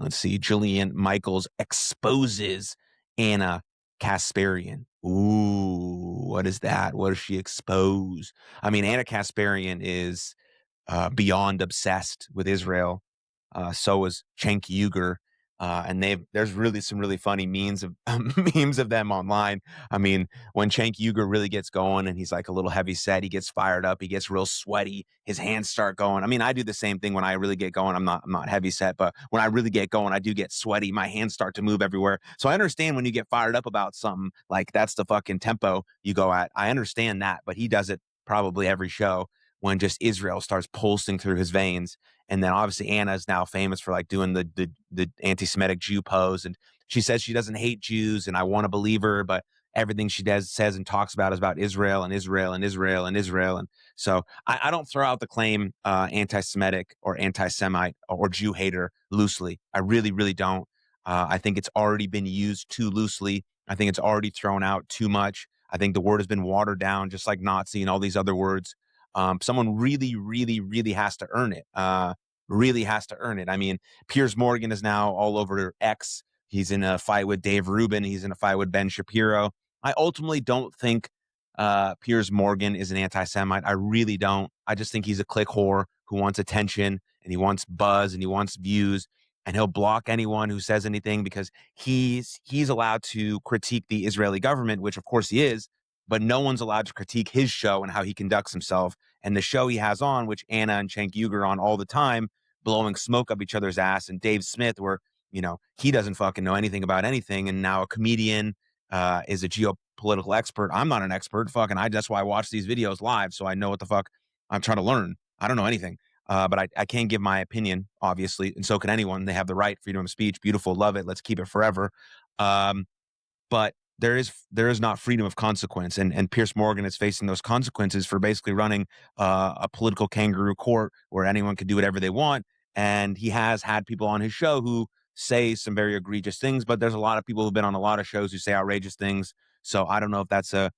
Let's see. Jillian Michaels exposes Anna Kasparian. Ooh, what is that? What does she expose? I mean, Anna Kasparian is beyond obsessed with Israel. So is Cenk Uygur. And there's really some really funny memes of memes of them online. I mean, when Cenk Uygur really gets going and he's like a little heavy set, he gets fired up, he gets real sweaty, his hands start going. I mean, I do the same thing when I really get going. I'm not heavy set, but when I really get going, I do get sweaty. My hands start to move everywhere. So I understand when you get fired up about something, like that's the fucking tempo you go at. I understand that, but he does it probably every show when just Israel starts pulsing through his veins. And then obviously Anna is now famous for like doing the anti-Semitic Jew pose. And she says she doesn't hate Jews, and I want to believe her, but everything she does says and talks about is about Israel and Israel and Israel and Israel. And so I don't throw out the claim anti-Semitic or anti-Semite or Jew hater loosely. I really, really don't. I think it's already been used too loosely. I think it's already thrown out too much. I think the word has been watered down, just like Nazi and all these other words. Someone really, really, really has to earn it. Really has to earn it. I mean, Piers Morgan is now all over X. He's in a fight with Dave Rubin. He's in a fight with Ben Shapiro. I ultimately don't think Piers Morgan is an anti-Semite. I really don't. I just think he's a click whore who wants attention and he wants buzz and he wants views, and he'll block anyone who says anything because he's allowed to critique the Israeli government, which of course he is, but no one's allowed to critique his show and how he conducts himself. And the show he has on, which Anna and Cenk Uygur on all the time, blowing smoke up each other's ass, and Dave Smith, where he doesn't fucking know anything about anything, and now a comedian is a geopolitical expert. I'm not an expert. Fucking, that's why I watch these videos live, so I know what the fuck I'm trying to learn. I don't know anything. But I can give my opinion, obviously, and so can anyone. They have the right, freedom of speech. Beautiful, love it. Let's keep it forever. But there is not freedom of consequence, and Pierce Morgan is facing those consequences for basically running a political kangaroo court where anyone can do whatever they want. And he has had people on his show who say some very egregious things, but there's a lot of people who've been on a lot of shows who say outrageous things. So I don't know if that's I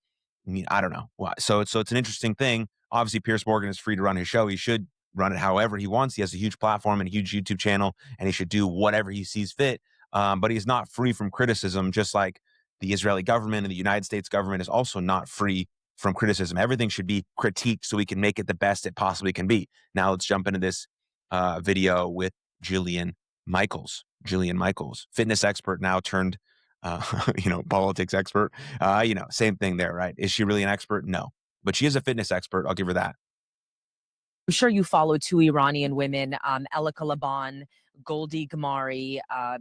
don't know. So it's an interesting thing. Obviously, Pierce Morgan is free to run his show. He should run it however he wants. He has a huge platform and a huge YouTube channel, and he should do whatever he sees fit. But he's not free from criticism, just like the Israeli government and the United States government is also not free from criticism. Everything should be critiqued so we can make it the best it possibly can be. Now let's jump into this video with Jillian Michaels. Jillian Michaels, fitness expert now turned, politics expert. Same thing there, right? Is she really an expert? No, but she is a fitness expert. I'll give her that. I'm sure you follow two Iranian women, Elika Laban, Goldie Gamari.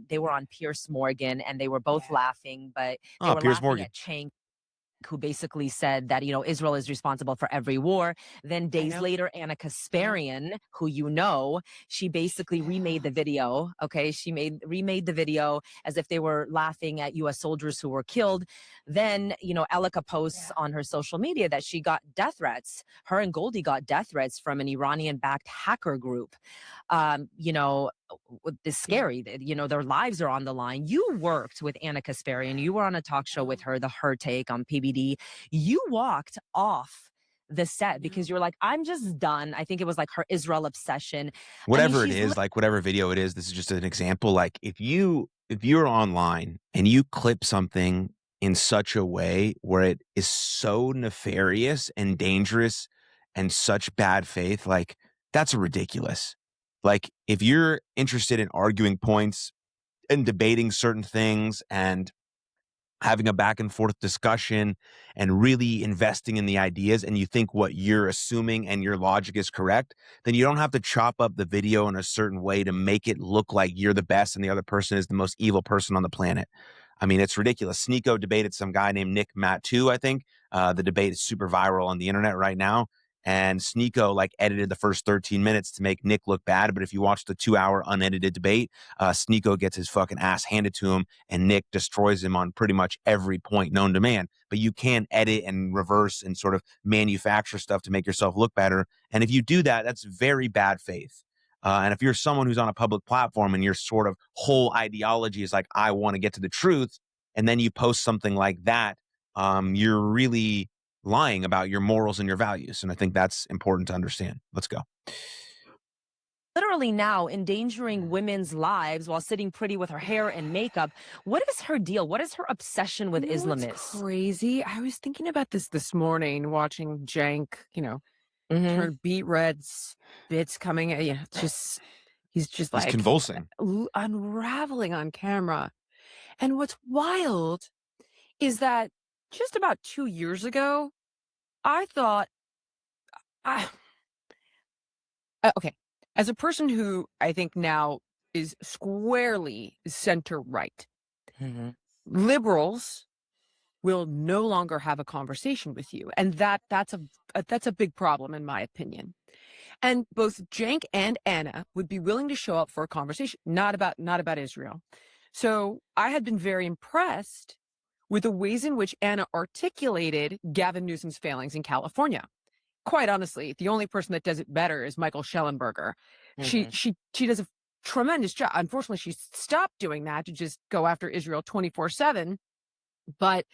They were on Pierce Morgan, and they were both laughing, but they Oh, were Piers laughing Morgan. at Chang, who basically said that, Israel is responsible for every war. Then days later, Anna Kasparian, who she basically remade the video. Okay. She remade the video as if they were laughing at US soldiers who were killed. Then, Elika posts on her social media that she got death threats. Her and Goldie got death threats from an Iranian backed hacker group. Um, you know, it's scary that their lives are on the line. You worked with Anna Kasparian. You were on a talk show with her, Her Take on PBD. You walked off the set because you were like, I'm just done. I think it was like her Israel obsession. I mean, Whatever it she's is, like whatever video it is, this is just an example. Like if you're online and you clip something in such a way where it is so nefarious and dangerous and such bad faith, like that's ridiculous. Like if you're interested in arguing points and debating certain things and having a back and forth discussion and really investing in the ideas, and you think what you're assuming and your logic is correct, then you don't have to chop up the video in a certain way to make it look like you're the best and the other person is the most evil person on the planet. I mean, it's ridiculous. Sneeko debated some guy named Nick Matt I think. The debate is super viral on the internet right now. And Sneeko like edited the first 13 minutes to make Nick look bad. But if you watch the 2-hour unedited debate, Sneeko gets his fucking ass handed to him, and Nick destroys him on pretty much every point known to man. But you can edit and reverse and sort of manufacture stuff to make yourself look better. And if you do that, that's very bad faith. And if you're someone who's on a public platform and your sort of whole ideology is like, I want to get to the truth, and then you post something like that, you're really lying about your morals and your values. And I think that's important to understand. Let's go. literally now endangering women's lives while sitting pretty with her hair and makeup. What is her deal? What is her obsession with You know what's Islamists? crazy? I was thinking about this morning, watching Jank, Hmm. turn beet red, spits coming at he's just He's like convulsing. unraveling on camera. And what's wild is that just about 2 years ago, I thought, I, okay, as a person who I think now is squarely center right, Hmm. liberals will no longer have a conversation with you, and that's a big problem in my opinion. And both Jank and Anna would be willing to show up for a conversation, not about Israel. So I had been very impressed with the ways in which Anna articulated Gavin Newsom's failings in California. Quite honestly, the only person that does it better is Michael Schellenberger. She Hmm. she she does a tremendous job. Unfortunately, she stopped doing that to just go after Israel 24/7. But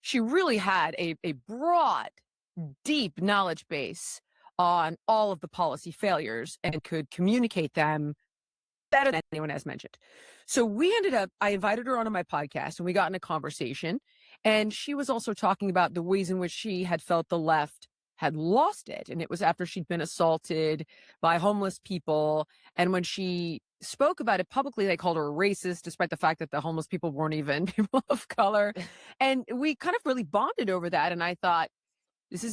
she really had a broad, deep knowledge base on all of the policy failures and could communicate them better than anyone has mentioned. So I invited her onto my podcast and we got in a conversation. And she was also talking about the ways in which she had felt the left had lost it. And it was after she'd been assaulted by homeless people. And when she spoke about it publicly, they called her a racist, despite the fact that the homeless people weren't even people of color. And we kind of really bonded over that. And I thought, this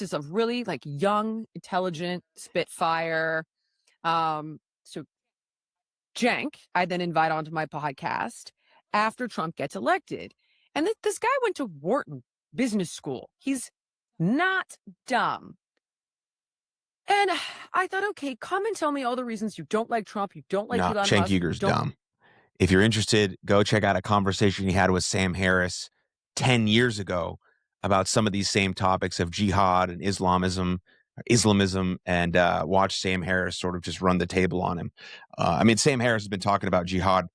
is a really like young, intelligent Spitfire. So Jank, I then invite onto my podcast after Trump gets elected. And this guy went to Wharton Business School. He's not dumb. And I thought, okay, come and tell me all the reasons you don't like Trump, you don't like No, Elon Cenk Musk, you Uyghur's don't. dumb. If you're interested, go check out a conversation he had with Sam Harris 10 years ago about some of these same topics of jihad and Islamism, and watch Sam Harris sort of just run the table on him. I mean, Sam Harris has been talking about jihad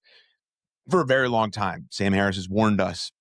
for a very long time. Sam Harris has warned us,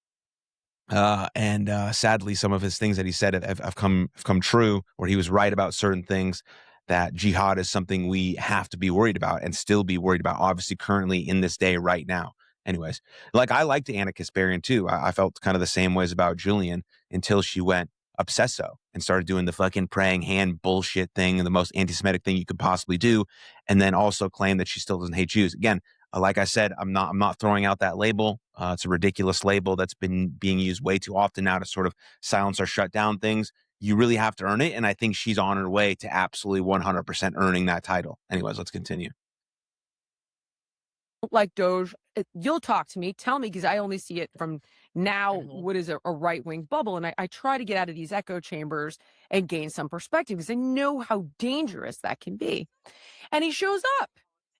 and sadly, some of his things that he said have come true, where he was right about certain things. That jihad is something we have to be worried about and still be worried about, obviously, currently in this day right now. Anyways, like I liked Anna Kasparian too. I felt kind of the same ways about Julian until she went obsesso and started doing the fucking praying hand bullshit thing and the most anti-Semitic thing you could possibly do, and then also claim that she still doesn't hate Jews. Again, like I said, I'm not throwing out that label. It's a ridiculous label that's been being used way too often now to sort of silence or shut down things. You really have to earn it, and I think she's on her way to absolutely 100% earning that title. Anyways, let's continue. Like Doge, you'll talk to me, tell me, because I only see it from now, Hmm. what is a right wing bubble. And I try to get out of these echo chambers and gain some perspective because I know how dangerous that can be. And he shows up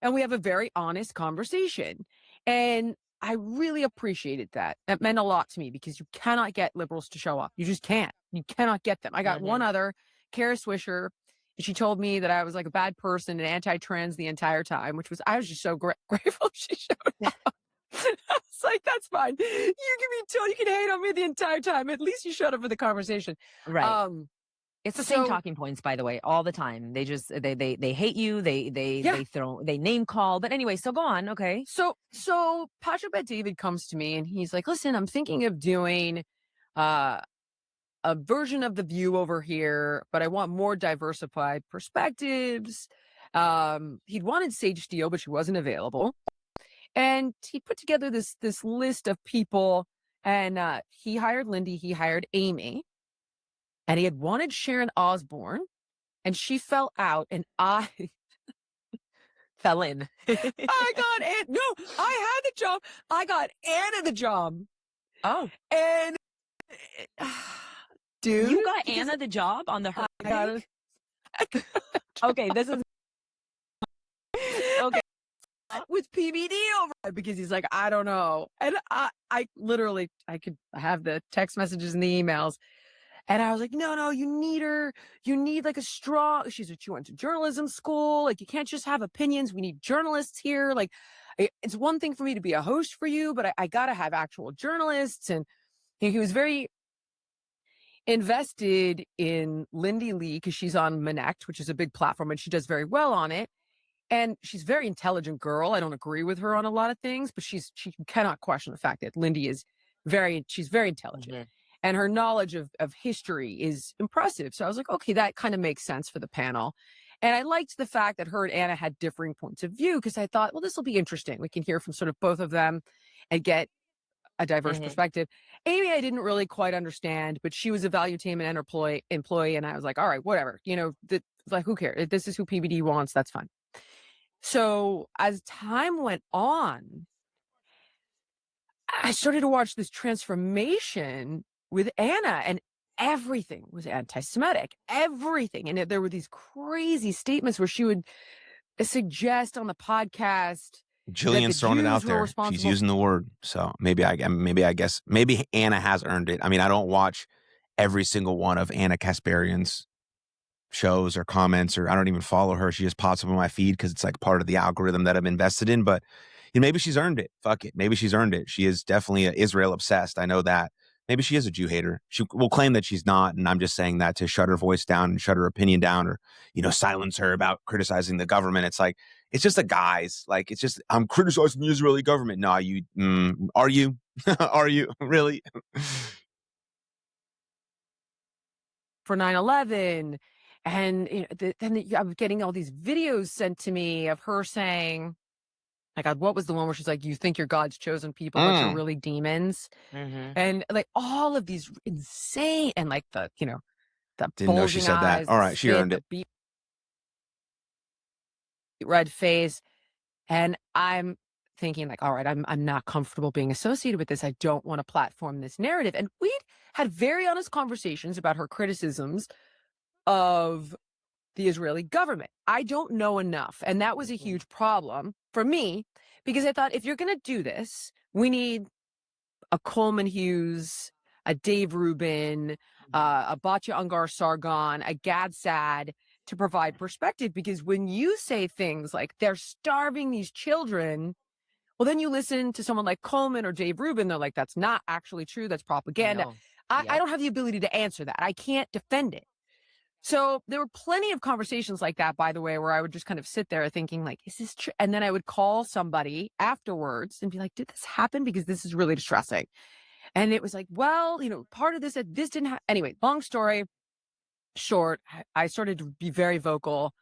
and we have a very honest conversation. And I really appreciated that. That meant a lot to me because you cannot get liberals to show up. You just can't. You cannot get them. I got one Hmm. other, Kara Swisher, and she told me that I was like a bad person and anti-trans the entire time, which was I was just so grateful she showed up. I was like, that's fine. You can be told you can hate on me the entire time. At least you showed up for the conversation. Right. Um, It's the same so talking points, by the way, all the time. They just they hate you. yeah. They name call. But anyway, so go on. Okay. So Patrick Bet David comes to me and he's like, listen, I'm thinking of doing uh a version of The View over here, but I want more diversified perspectives. He'd wanted Sage Steele, but she wasn't available. And he put together this list of people, and he hired Lindy, he hired Amy, and he had wanted Sharon Osbourne, and she fell out, and I Fell in. I got Ann. No, I had the job. I got Anna the job. Oh, And dude, you got because Anna the job on the I got hurricane? it Okay, this is okay. with PBD over it because he's like, I don't know. And I literally, I could have the text messages and the emails. And I was like, no, you need her. You need like a strong, she went to journalism school. Like, you can't just have opinions. We need journalists here. Like, it's one thing for me to be a host for you, but I got to have actual journalists. And he was very invested in Lindy Lee because she's on Monect, which is a big platform, and she does very well on it. And she's a very intelligent girl. I don't agree with her on a lot of things, but she cannot question the fact that Lindy is she's very intelligent. Mhm. And her knowledge of history is impressive. So I was like, okay, that kind of makes sense for the panel. And I liked the fact that her and Anna had differing points of view because I thought, well, this will be interesting. We can hear from sort of both of them and get a diverse Mhm. perspective. Amy, I didn't really quite understand, but she was a valuetainment employee, and I was like, all right, whatever. Like, who cares? If this is who PBD wants, that's fine. So as time went on, I started to watch this transformation with Anna, and everything was anti-Semitic. Everything. And there were these crazy statements where she would suggest on the podcast that the Jillian's throwing it Jews out were there. She's responsible. using the word. So maybe I guess maybe Anna has earned it. I mean, I don't watch every single one of Anna Kasparian's shows or comments, or I don't even follow her. She just pops up on my feed because it's like part of the algorithm that I'm invested in. But maybe she's earned it. Fuck it. Maybe she's earned it. She is definitely Israel obsessed. I know that. Maybe she is a Jew hater. She will claim that she's not, and I'm just saying that to shut her voice down and shut her opinion down, or silence her about criticizing the government. It's like it's just a guise. Like it's just I'm criticizing the Israeli government. No, you are you? Are you really? For 9/11, and I'm getting all these videos sent to me of her saying, my God, what was the one where she's like, you think you're God's chosen people, but you're really demons? Mhm. And like all of these insane, and like the Didn't know she bulging said that. eyes, All the right, she spit, earned the it. beet red face. And I'm thinking like, all right, I'm not comfortable being associated with this. I don't want to platform this narrative. And we'd had very honest conversations about her criticisms of the Israeli government. I don't know enough. And that was a Mhm. huge problem for me because I thought if you're going to do this, we need a Coleman Hughes, a Dave Rubin, a Batya Ungar Sargon, a Gad Sad to provide perspective. Because when you say things like they're starving these children, well, then you listen to someone like Coleman or Dave Rubin, they're like, that's not actually true. That's I propaganda. know. I Yep. don't have the ability to answer that. I can't defend it. So there were plenty of conversations like that, by the way, where I would just kind of sit there thinking like, is this true? And then I would call somebody afterwards and be like, did this happen? Because this is really distressing. And it was like, well, part of this, this didn't happen. Anyway, long story short, I started to be very vocal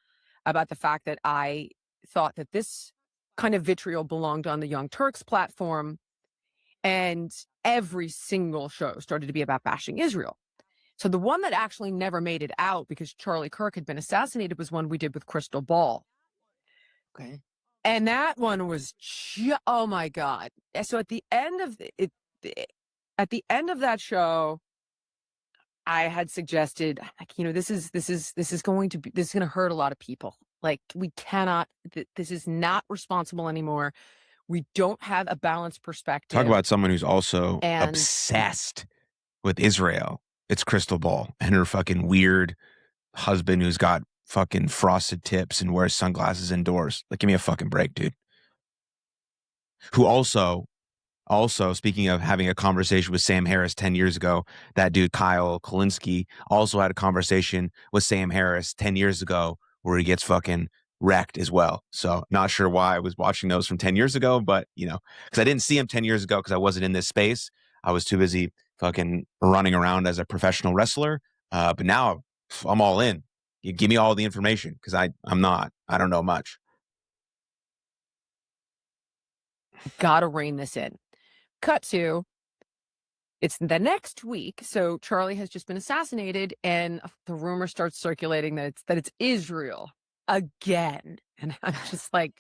about the fact that I thought that this kind of vitriol belonged on the Young Turks platform. And every single show started to be about bashing Israel. So the one that actually never made it out because Charlie Kirk had been assassinated was one we did with Crystal Ball. Okay. And that one was, oh my God. So at the end of at the end of that show, I had suggested, like, this is going to hurt a lot of people. Like, we cannot, this is not responsible anymore. We don't have a balanced Talk perspective. about someone who's also And obsessed with Israel. It's Crystal Ball and her fucking weird husband who's got fucking frosted tips and wears sunglasses indoors. Like, give me a fucking break, dude. Who also, speaking of having a conversation with Sam Harris 10 years ago, that dude, Kyle Kalinske, also had a conversation with Sam Harris 10 years ago where he gets fucking wrecked as well. So not sure why I was watching those from 10 years ago, but, because I didn't see him 10 years ago because I wasn't in this space. I was too busy fucking running around as a professional wrestler. But now I'm all in. You give me all the information because I don't know much. gotta rein this in. Cut to, it's the next week. So Charlie has just been assassinated, and the rumor starts circulating that it's Israel again. And I'm just like,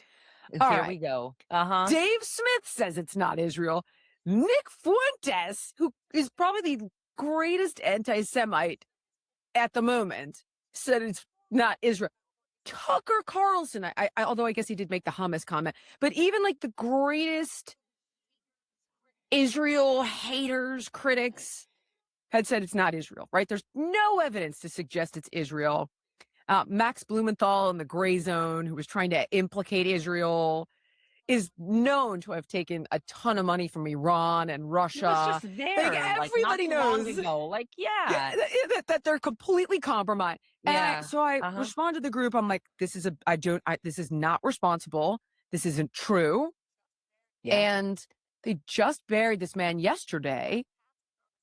all Here right. we go. Uh-huh. Dave Smith says it's not Israel. Nick Fuentes, who is probably the greatest anti-Semite at the moment, said it's not Israel. Tucker Carlson, although I guess he did make the hummus comment, but even like the greatest Israel haters, critics had said it's not Israel, right? There's no evidence to suggest it's Israel. Max Blumenthal in the gray zone, who was trying to implicate Israel is known to have taken a ton of money from Iran and He was Russia. just there, like, not Everybody too long knows ago. Like, yeah, yeah. that they're completely compromised. And Yeah. so I Uh-huh. respond to the group. I'm like, this is not responsible. This isn't true. Yeah. And they just buried this man yesterday.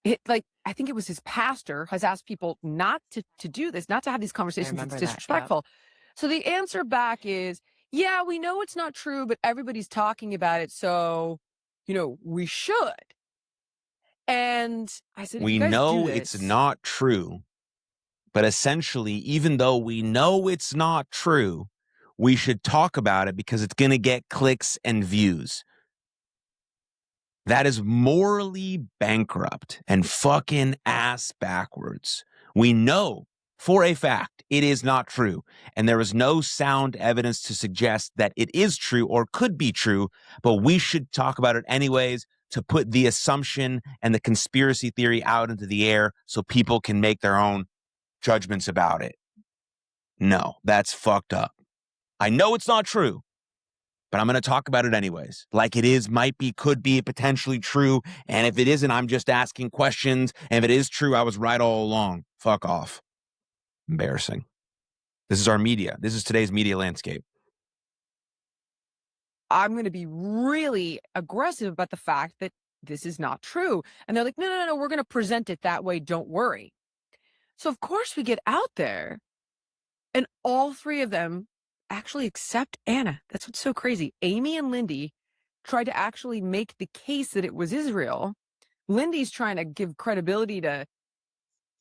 I think it was his pastor has asked people not to do this, not to have these I conversations. It's remember that. Yeah. disrespectful. So the answer back is, yeah, we know it's not true, but everybody's talking about it. So, we should. And I said, if you We guys do know it's this, not true, but essentially, even though we know it's not true, we should talk about it because it's going to get clicks and views. That is morally bankrupt and fucking ass backwards. We know for a fact it is not true, and there is no sound evidence to suggest that it is true or could be true, but we should talk about it anyways to put the assumption and the conspiracy theory out into the air so people can make their own judgments about it. No, that's fucked up. I know it's not true, but I'm going to talk about it anyways. Like it is, might be, could be potentially true. And if it isn't, I'm just asking questions. And if it is true, I was right all along. Fuck off. Embarrassing. This is our media. This is today's media landscape. I'm going to be really aggressive about the fact that this is not true. And they're like, no, we're going to present it that way. Don't worry. So, of course, we get out there and all three of them actually accept Anna. That's what's so crazy. Amy and Lindy tried to actually make the case that it was Israel. Lindy's trying to give credibility to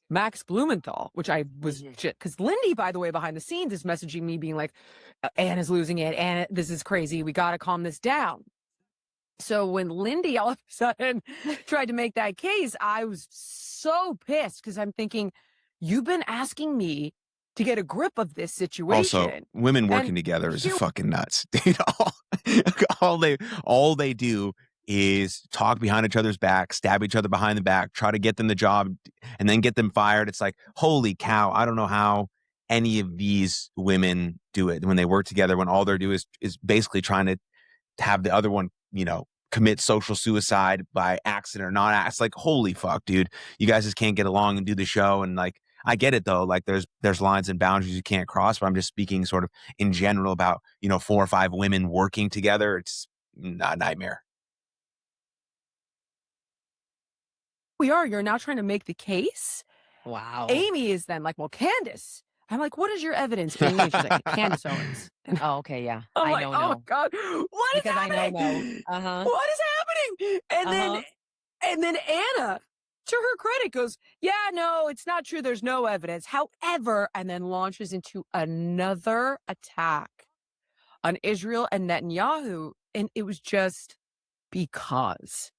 Max Blumenthal, which I was because Lindy, by the way, behind the scenes is messaging me being like, Anna's losing it. Anna, this is crazy. We got to calm this down. So when Lindy all of a sudden tried to make that case, I was so pissed because I'm thinking, you've been asking me to get a grip of this situation. Also, women working And together is here- fucking nuts. Dude, all they do is talk behind each other's back, stab each other behind the back, try to get them the job, and then get them fired. It's like, holy cow, I don't know how any of these women do it when they work together, when all they're doing is basically trying to have the other one, commit social suicide by accident or not. It's like, holy fuck, dude. You guys just can't get along and do the show. And like, I get it though. Like there's lines and boundaries you can't cross, but I'm just speaking sort of in general about, 4 or 5 women working together. It's a nightmare. you're now trying to make the case. Wow. Amy is then like, well, Candace. I'm like, what is your evidence, Amy? And she's like, Candace Owens. And Oh, okay. Yeah. I'm I like, know. oh my No. God, what is Because I happening? know. Uh-huh. What is happening? Uh-huh. And then Anna, to her credit, goes, yeah, no, it's not true. There's no evidence. However, and then launches into another attack on Israel and Netanyahu. And it was just because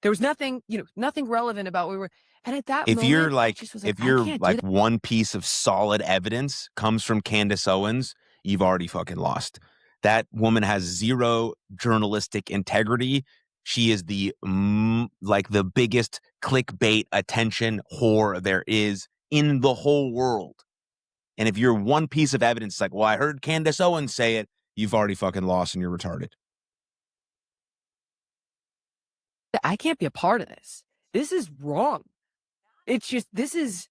there was nothing, nothing relevant about what we were. And at that If moment, you're I like, just was if I you're can't do like that. one piece of solid evidence comes from Candace Owens, you've already fucking lost. That woman has zero journalistic integrity. She is the biggest clickbait attention whore there is in the whole world. And if you're one piece of evidence, like, well, I heard Candace Owens say it, you've already fucking lost and you're retarded. I can't be a part of this. This is wrong. It's just, this is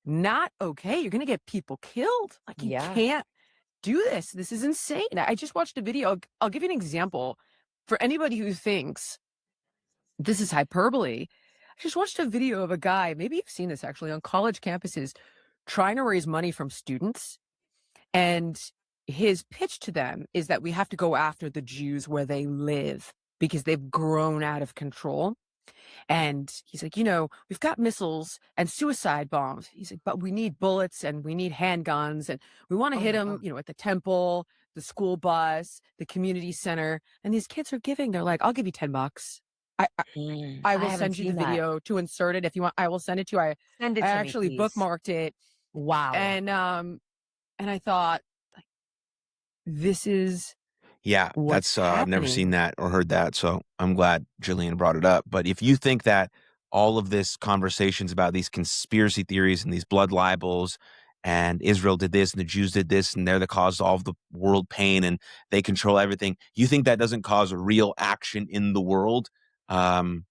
not okay. You're going to get people killed. Like, you Yeah. can't do this. This is insane. I just watched a video. I'll give you an example for anybody who thinks this is hyperbole. I just watched a video of a guy, maybe you've seen this actually, on college campuses trying to raise money from students. And his pitch to them is that we have to go after the Jews where they live because they've grown out of control. And he's like, we've got missiles and suicide bombs. He's like, but we need bullets and we need handguns and we want to hit them, at the temple, the school bus, the community center. And these kids are giving, they're like, I'll give you $10. I will send you the video to insert it if you want. I will send it to you. Send it to I me, actually please. bookmarked it. Wow. And I thought, like, this is Yeah, what's that's I've never happening. seen that or heard that, so I'm glad Jillian brought it up. But if you think that all of this conversations about these conspiracy theories and these blood libels and Israel did this and the Jews did this and they're the cause of all of the world pain and they control everything. You think that doesn't cause a real action in the world? Um,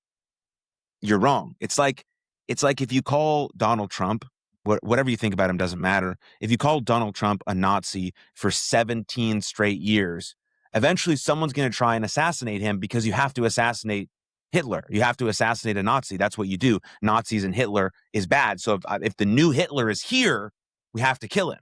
you're wrong. It's like if you call Donald Trump, whatever you think about him doesn't matter. If you call Donald Trump a Nazi for 17 straight years, eventually someone's going to try and assassinate him because you have to assassinate Hitler. You have to assassinate a Nazi. That's what you do. Nazis and Hitler is bad. So if the new Hitler is here, we have to kill him,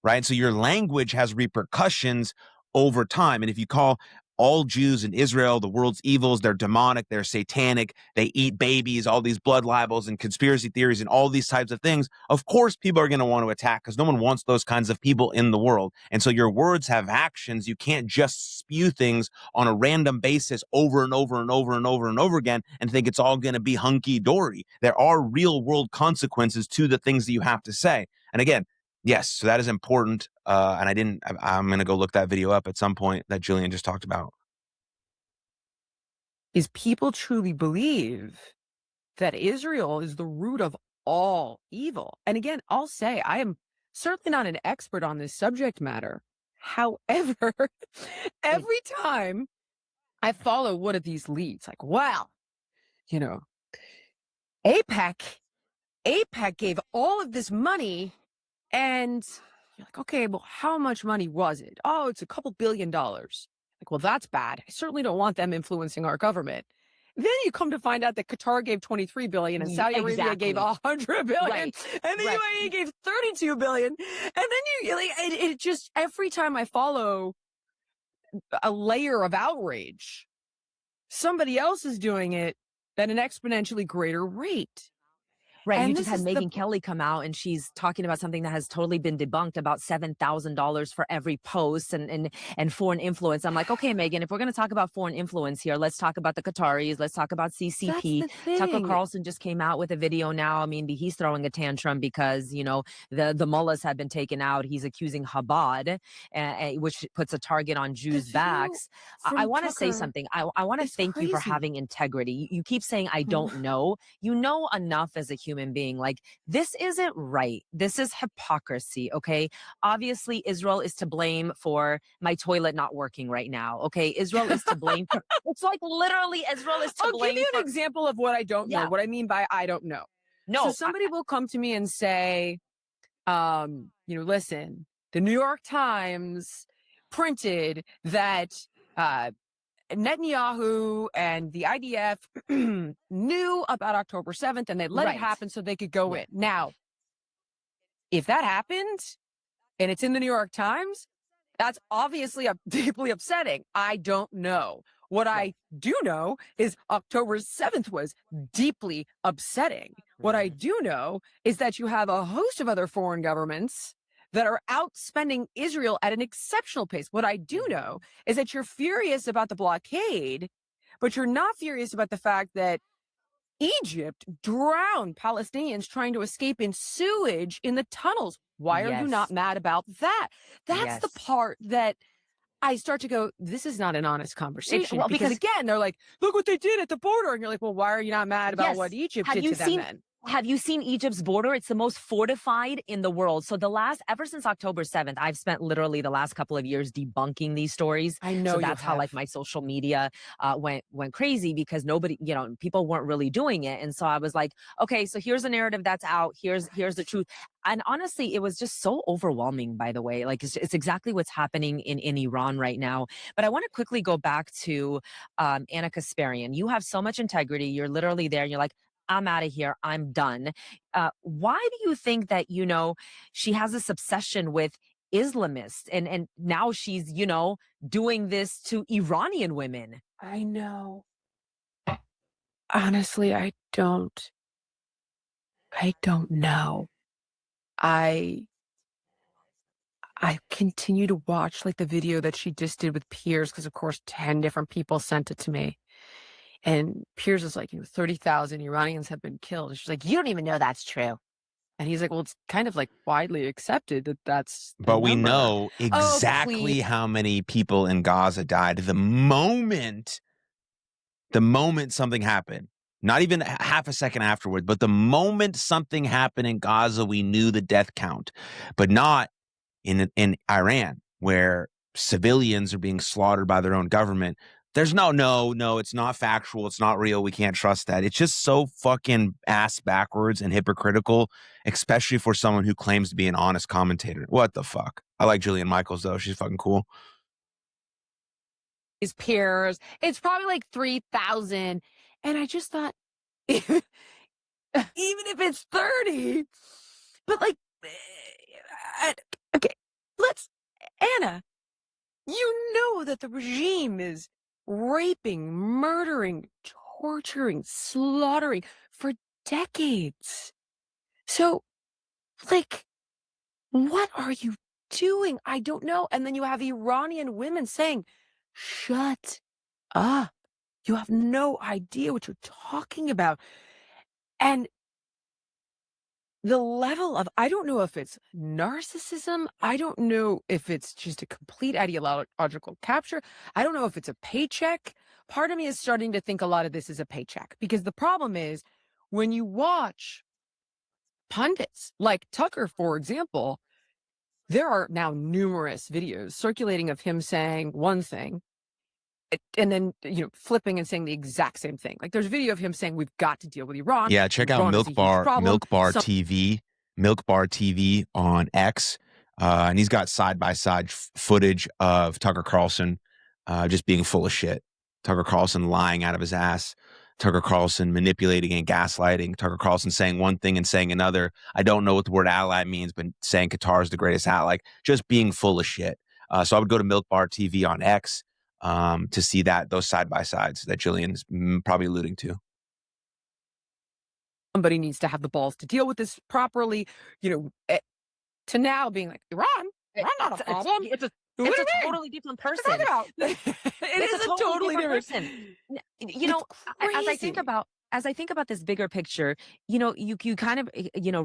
right? So your language has repercussions over time. And if you call all Jews in Israel the world's evils, they're demonic, they're satanic, they eat babies, all these blood libels and conspiracy theories and all these types of things, of course people are going to want to attack because no one wants those kinds of people in the world. And so your words have actions. You can't just spew things on a random basis over and over and over and over and over again and think it's all going to be hunky-dory. There are real world consequences to the things that you have to say. And again, yes, so that is important. And I'm going to go look that video up at some point that Jillian just talked about. Is people truly believe that Israel is the root of all evil. And again, I'll say I am certainly not an expert on this subject matter. However, every time I follow one of these leads, like, wow, you know, APEC gave all of this money, and you're like, okay, well, how much money was it? Oh, it's a couple $1 billion. Like, well, that's bad. I certainly don't want them influencing our government. Then you come to find out that Qatar gave 23 billion and Saudi Arabia gave 100 billion, Right. and the UAE gave 32 billion. And then you like it just every time I follow a layer of outrage, somebody else is doing it at an exponentially greater rate. Right. And You just this had is Megyn Kelly come out and she's talking about something that has totally been debunked about $7,000 for every post and foreign influence. I'm like, okay, Megan, if we're going to talk about foreign influence here, let's talk about the Qataris. Let's talk about CCP. That's the Tucker thing. Carlson just came out with a video now. I mean, he's throwing a tantrum because, the mullahs have been taken out. He's accusing Chabad, which puts a target on Jews' video backs. I from want to say Tucker something. I want to is thank you for crazy. having integrity. You keep saying, I don't know. You know enough as a human being. Like, this isn't right. This is hypocrisy. Okay. Obviously, Israel is to blame for my toilet not working right now. Okay. Israel is to blame for, it's like literally Israel is to I'll blame give you for, an example of what I don't know, yeah, what I mean by I don't know. So no, somebody will come to me and say, listen, the New York Times printed that Netanyahu and the IDF knew about October 7th and they let it Right. happen so they could go Yeah. in. Now, if that happened and it's in the New York Times, that's obviously deeply upsetting. I don't know. What I do know is October 7th was deeply upsetting. What I do know is that you have a host of other foreign governments that are outspending Israel at an exceptional pace. What I do know is that you're furious about the blockade, but you're not furious about the fact that Egypt drowned Palestinians trying to escape in sewage in the tunnels. Why are you not Yes. mad about that? That's the Yes. part that I start to go, this is not an honest conversation. Well, Because because again, they're like, look what they did at the border. And you're like, well, why are you not mad about what yes. Egypt Have did you to them seen then? have you seen Egypt's border? It's the most fortified in the world. So ever since October 7th, I've spent literally the last couple of years debunking these stories. I know So you that's how like have. my social media went crazy because nobody, people weren't really doing it. And so I was like, okay, so here's a narrative that's out. Here's the truth. And honestly, it was just so overwhelming, by the way. Like it's exactly what's happening in Iran right now. But I want to quickly go back to Anna Kasparian. You have so much integrity. You're literally there and you're like, I'm out of here. I'm done. Why do you think that, she has this obsession with Islamists and now she's, doing this to Iranian women? I know. Honestly, I don't know. I continue to watch like the video that she just did with Piers because of course 10 different people sent it to me. And Piers is like, 30,000 Iranians have been killed. And she's like, you don't even know that's true. And he's like, well, it's kind of like widely accepted that that's the But we number. know Oh, please. exactly how many people in Gaza died the moment something happened. Not even half a second afterward, but the moment something happened in Gaza, we knew the death count, but not in Iran, where civilians are being slaughtered by their own government. There's no, it's not factual. It's not real. We can't trust that. It's just so fucking ass backwards and hypocritical, especially for someone who claims to be an honest commentator. What the fuck? I like Jillian Michaels, though. She's fucking cool. His peers, it's probably like 3,000. And I just thought, even if it's 30, but like, okay, Anna, you know that the regime is raping, murdering, torturing, slaughtering for decades. So, like, what are you doing? I don't know. And then you have Iranian women saying, shut up. You have no idea what you're talking about. And the level of, I don't know if it's narcissism. I don't know if it's just a complete ideological capture. I don't know if it's a paycheck. Part of me is starting to think a lot of this is a paycheck, because the problem is when you watch pundits like Tucker, for example, there are now numerous videos circulating of him saying one thing and then, flipping and saying the exact same thing. Like, there's a video of him saying, we've got to deal with Iran. Yeah, check out Iran is a huge problem. Milk Bar TV on X. And he's got side-by-side footage of Tucker Carlson just being full of shit. Tucker Carlson lying out of his ass. Tucker Carlson manipulating and gaslighting. Tucker Carlson saying one thing and saying another. I don't know what the word ally means, but saying Qatar is the greatest ally. Just being full of shit. So I would go to Milk Bar TV on X to see those side-by-sides that Jillian's probably alluding to. Somebody needs to have the balls to deal with this properly, to now being like, Iran not a problem. It's a totally different person. It is a totally different person. As I think about this bigger picture, you kind of,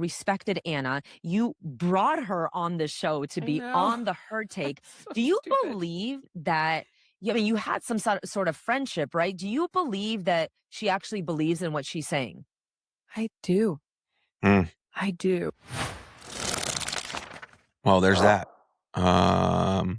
respected Anna. You brought her on the show to be on the Her Take. Do you believe that? You had some sort of friendship, right? Do you believe that she actually believes in what she's saying? I do. I do. Well, there's that.